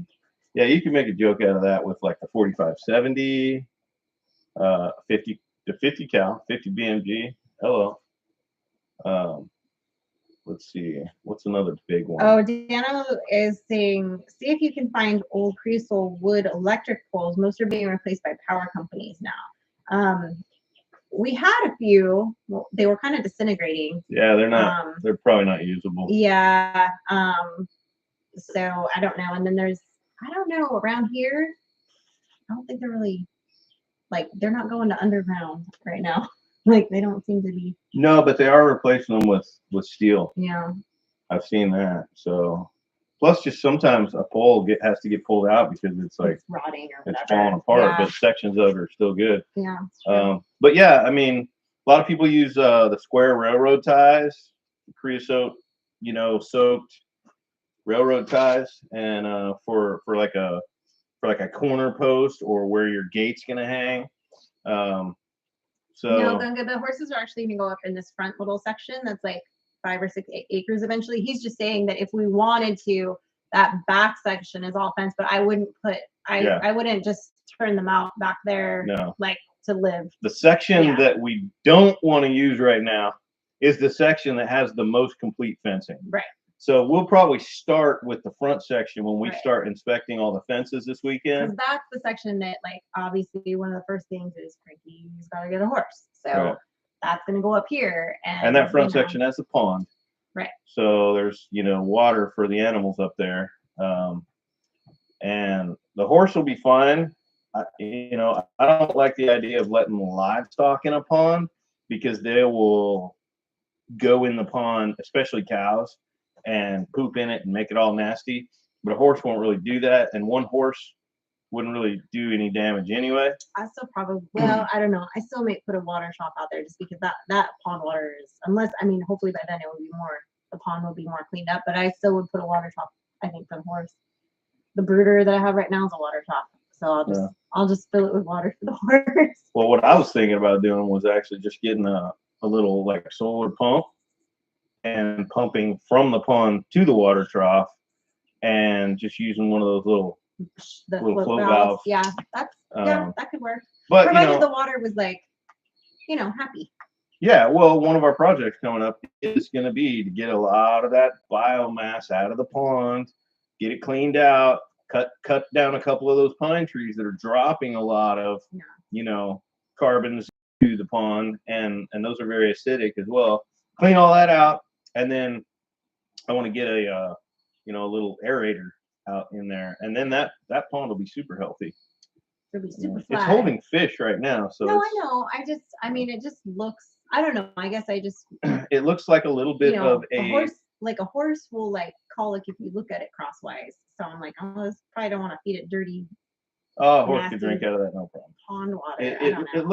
Yeah, you can make a joke out of that with like the 45-70, 50 cal, 50 BMG. Hello. let's see, what's another big one? Oh, Dano is saying, see if you can find old creosote wood electric poles. Most are being replaced by power companies now. We had a few. Well, they were kind of disintegrating. Yeah, they're not. They're probably not usable. Yeah. So I don't know. And then there's, I don't know, around here, I don't think they're really, like, they're not going to underground right now. Like, they don't seem to be. No, but they are replacing them with steel. Yeah. I've seen that. So, plus, just sometimes a pole has to get pulled out because it's like it's rotting or whatever. It's falling apart, Yeah. but sections of it are still good. Yeah. But yeah, I mean, a lot of people use the square railroad ties, creosote, soaked railroad ties, and for like a corner post or where your gate's gonna hang. So no, Gunga, the horses are actually gonna go up in this front little section that's like 5 or 6 acres eventually. He's just saying that if we wanted to, that back section is all fenced, but I wouldn't put I wouldn't just turn them out back there like to live. The section that we don't want to use right now is the section that has the most complete fencing. Right. So we'll probably start with the front section when we start inspecting all the fences this weekend. Because that's the section that, like, obviously one of the first things is Frankie's got to get a horse. So that's going to go up here. And that front section has a pond. Right. So there's, water for the animals up there. And the horse will be fine. I don't like the idea of letting livestock in a pond because they will go in the pond, especially cows, and poop in it and make it all nasty. But a horse won't really do that, and one horse wouldn't really do any damage anyway. I still probably, well, I don't know. I still may put a water trough out there just because that pond water is, hopefully by then it will be more, the pond will be more cleaned up, but I still would put a water trough, I think, for the horse. The brooder that I have right now is a water trough. So I'll just fill it with water for the horse. Well, what I was thinking about doing was actually just getting a little like solar pump and pumping from the pond to the water trough and just using one of those little float valves. Yeah, that could work. But provided the water was like, happy. Yeah, well, one of our projects coming up is going to be to get a lot of that biomass out of the pond, get it cleaned out, cut down a couple of those pine trees that are dropping a lot of, carbons to the pond, and those are very acidic as well. Clean all that out, and then I want to get a little aerator out in there, and then that pond will be super healthy. It'll be super flat. It's holding fish right now, so no, I know. It just looks. I don't know. I guess I just. It looks like a little bit of a horse. Like a horse will like colic if you look at it crosswise. So I'm like, I probably don't want to feed it dirty. Oh, a horse could drink out of that, no problem. Pond water. It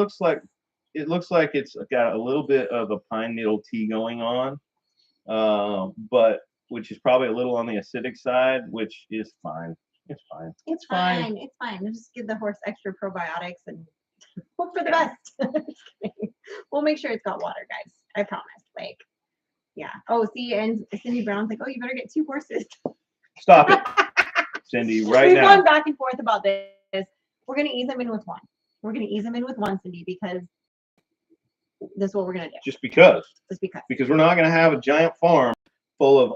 looks like it's got a little bit of a pine needle tea going on, but which is probably a little on the acidic side, which is fine. It's fine. It's fine. It's fine. Just give the horse extra probiotics and hope for the best. We'll make sure it's got water, guys. I promise. Like, yeah. Oh, see, and Cindy Brown's like, oh, you better get 2 horses. Stop it, Cindy, right We've now. gone back and forth about this. We're going to ease them in with one. We're going to ease them in with one, Cindy, because this is what we're going to do. Just because. Because we're not going to have a giant farm full of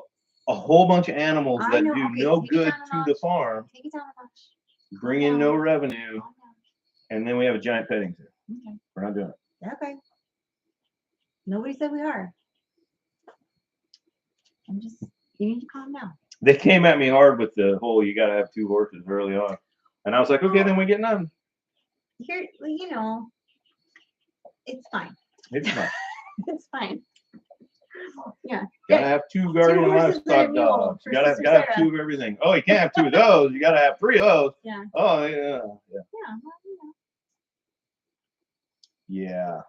a whole bunch of animals that do no good to the farm. Take it down a notch. Bring in no revenue. And then we have a giant petting zoo. Okay. We're not doing it. Okay. Nobody said we are. You need to calm down. They came at me hard with the whole you got to have 2 horses early on. And I was like, okay, then we get none. Here, it's fine. It's fine. It's fine. Yeah. Gotta have 2 guardian livestock dogs. You gotta have 2 of everything. Oh, you can't have 2 of those. You gotta have 3 of those. Yeah. Oh, yeah. Yeah. Yeah.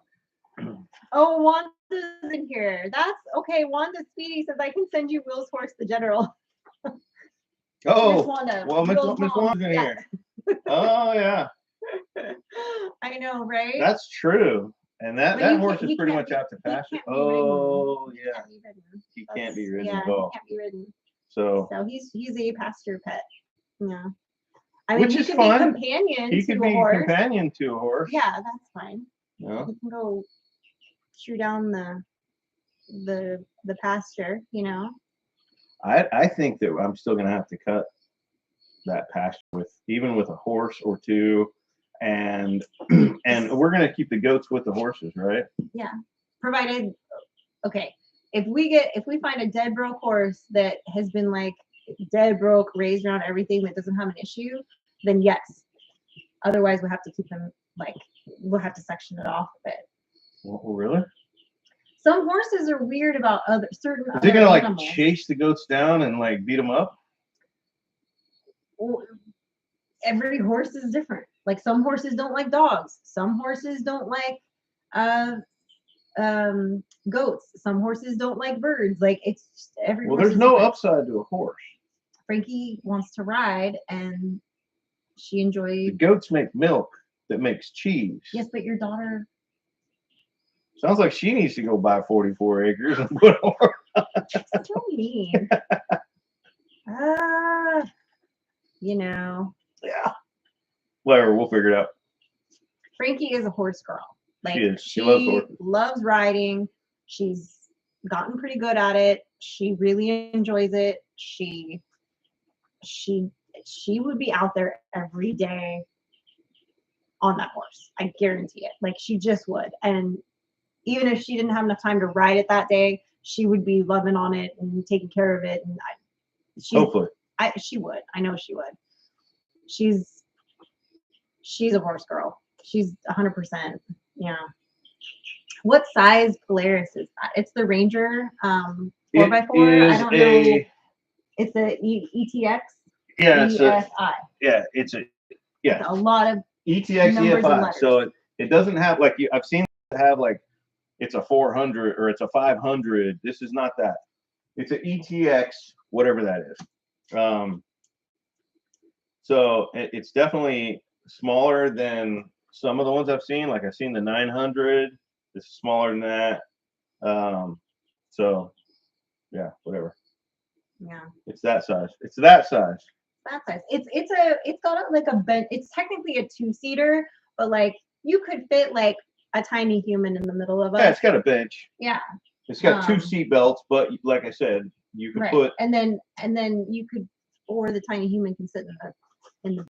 Yeah. Oh, Wanda's in here. That's okay. Wanda Speedy says I can send you Will's horse, the general. Oh, Miss Wanda. well, Miss Wanda's in here. Oh, yeah. I know, right? That's true. And that horse is pretty much out to pasture. Oh, yeah. He can't be ridden at all. He can't be ridden. So he's a pasture pet. Yeah. Which is fun. He could be companion to a horse. Yeah, that's fine. Yeah. He can go chew down the the pasture, you know. I think that I'm still gonna have to cut that pasture even with a horse or two, and we're gonna keep the goats with the horses, right? Yeah, provided. Okay, if we find a dead broke horse that has been like dead broke, raised around everything that doesn't have an issue, then yes. Otherwise, we'll have to keep them we'll have to section it off a bit. Well, really? Some horses are weird about certain. Is he gonna animals. chase the goats down and beat them up? Well, every horse is different. Like some horses don't like dogs. Some horses don't like goats. Some horses don't like birds. Like it's just every. Well, horse there's is no different. upside to a horse. Frankie wants to ride, and she enjoys. The goats make milk that makes cheese. Yes, but your daughter. Sounds like she needs to go buy 44 acres and put a horse. That's so mean. You know. Yeah. Whatever, we'll figure it out. Frankie is a horse girl. Like She is. She loves horses. Loves riding. She's gotten pretty good at it. She really enjoys it. She would be out there every day on that horse. I guarantee it. Like she just would. And even if she didn't have enough time to ride it that day, she would be loving on it and taking care of it. And Hopefully. She would. I know she would. She's a horse girl. She's 100%. Yeah. What size Polaris is that? It's the Ranger 4x4. I don't know. It's a ETX. Yeah, it's a lot of ETX numbers and EFI. letters. So it doesn't have I've seen it have it's a 400 or it's a 500. This is not that. It's an ETX, whatever that is. So it's definitely smaller than some of the ones I've seen. Like I've seen the 900. This is smaller than that. So yeah, whatever. Yeah. It's that size. It's that size. That size. It's got a bench. It's technically a 2-seater, but you could fit a tiny human in the middle of it. Yeah, it's got a bench. Yeah. It's got 2 seat belts, but like I said, you can put and then you could, or the tiny human can sit in the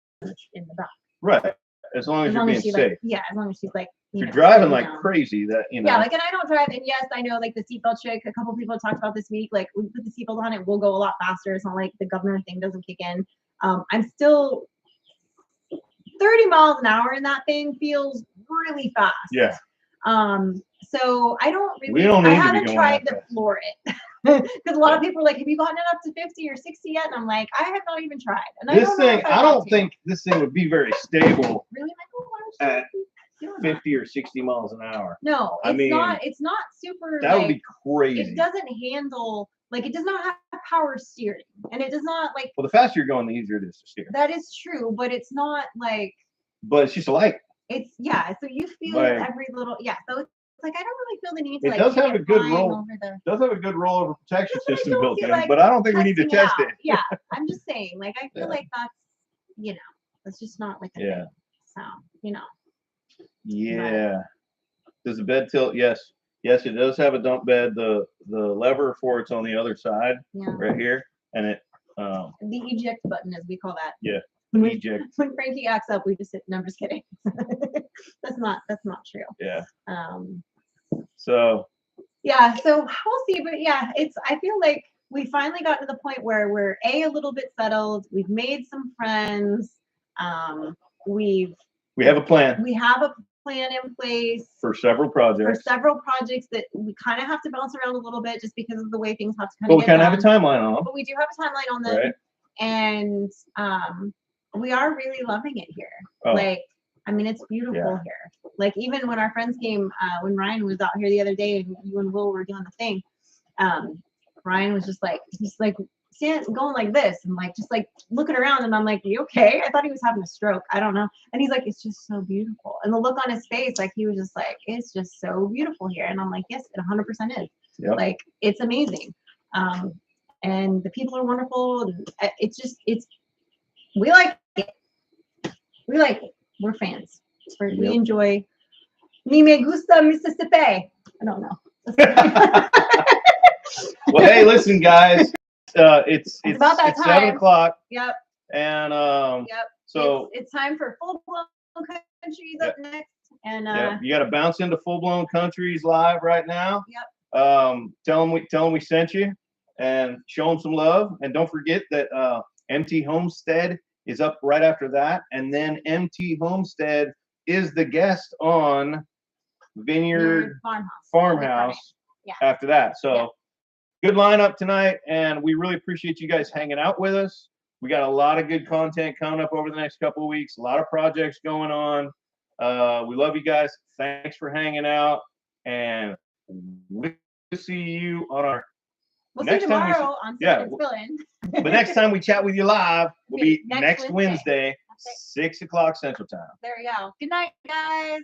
back. Right. As long as you're being safe. As long as she's you're driving crazy, that Yeah, and I don't drive, and yes, I know the seatbelt trick. A couple people talked about this week. We put the seatbelt on, it will go a lot faster. It's not like the governor thing doesn't kick in. I'm still 30 miles an hour, and that thing feels really fast. Yeah. So I don't really. We don't need I to be haven't going tried that to floor it because a lot of people are like, "Have you gotten it up to 50 or 60 yet?" And I'm like, I have not even tried. And I don't think this thing would be very stable. Really, at 50 or 60 miles an hour. No, it's not super. That would be crazy. It doesn't handle it does not have power steering, and it does not Well, the faster you're going, the easier it is to steer. That is true, but it's not But it's just It's so you feel every little So it's I don't really feel the need to. It does have a good roll. Does have a good rollover protection system built in, but I don't think we need to test it. Yeah, I'm just saying. I feel like that's that's just not a thing. So Yeah. Does the bed tilt? Yes. Yes, it does have a dump bed. The lever for it's on the other side, right here, and it. The eject button, as we call that. Yeah. Eject. When Frankie acts up, we just sit. No, I'm just kidding. That's not true. Yeah. So. Yeah. So we'll see, but I feel like we finally got to the point where we're a little bit settled. We've made some friends. We have a plan. We have a plan in place for several projects. That we kind of have to bounce around a little bit just because of the way things have to kind of. But we kind of have a timeline on them. But we do have a timeline on them, right. And we are really loving it here. Oh. It's beautiful here. Even when our friends came, when Ryan was out here the other day, and you and Will were doing the thing, Ryan was just going like this and just looking around, and I'm like, you okay? I thought he was having a stroke. I don't know. And he's like, it's just so beautiful. And the look on his face, he was just like, it's just so beautiful here. And I'm like, yes, it 100% is. Yep. It's amazing. And the people are wonderful. And we like it. We like it. We're fans. We enjoy. Me gusta Mississippi. I don't know. Well, hey, listen, guys. It's about that it's 7 time. o'clock, Yep. and Yep. so it's time for full blown countries up next, and you got to bounce into full blown countries live right now. Yep. Tell them we sent you, and show them some love, and don't forget that MT Homestead is up right after that, and then MT Homestead is the guest on Vineyard Farmhouse after that. So good lineup tonight, and we really appreciate you guys hanging out with us. We got a lot of good content coming up over the next couple of weeks, a lot of projects going on. We love you guys. Thanks for hanging out, and we'll see you on our next see you time. Tomorrow on But next time we chat with you live will be next Wednesday, 6 o'clock Central Time. There we go. Good night, guys.